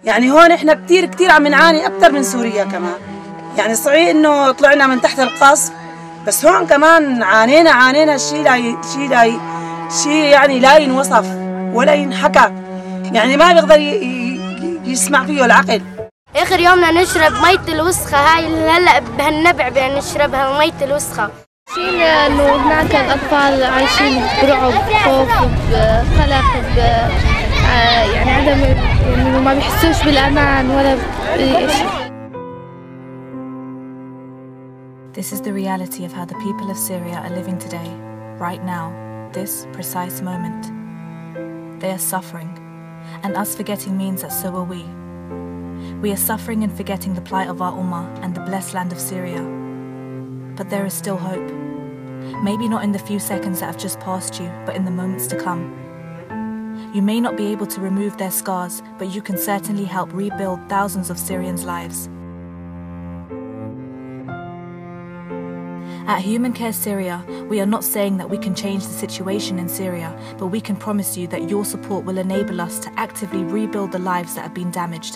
يعني هون احنا كثير عم نعاني اكثر من سوريا كمان. يعني صحيح انه طلعنا من تحت القصف، بس هون كمان عانينا شيء يعني لا ينوصف ولا ينحكى، يعني ما بيقدر يسمع فيه العقل. اخر يومنا نشرب مية الوسخة، هاي اللي هلا بهالنبع بدنا نشربها، مية الوسخة. شيء انه هناك الاطفال عايشين برعب، خوف، بقلق، يعني عدم، يعني ما بيحسوش بالامان ولا باي شيء. This is the reality of how the people of Syria are living today, right now, this precise moment. They are suffering, and us forgetting means that so are we. We are suffering and forgetting the plight of our Ummah and the blessed land of Syria. But there is still hope. Maybe not in the few seconds that have just passed you, but in the moments to come. You may not be able to remove their scars, but you can certainly help rebuild thousands of Syrians' lives. At Human Care Syria, we are not saying that we can change the situation in Syria, but we can promise you that your support will enable us to actively rebuild the lives that have been damaged.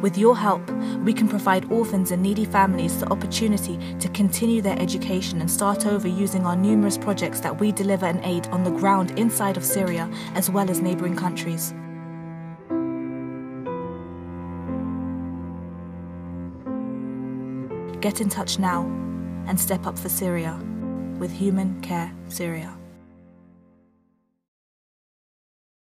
With your help, we can provide orphans and needy families the opportunity to continue their education and start over using our numerous projects that we deliver and aid on the ground inside of Syria as well as neighbouring countries. Get in touch now and step up for Syria with Human Care Syria.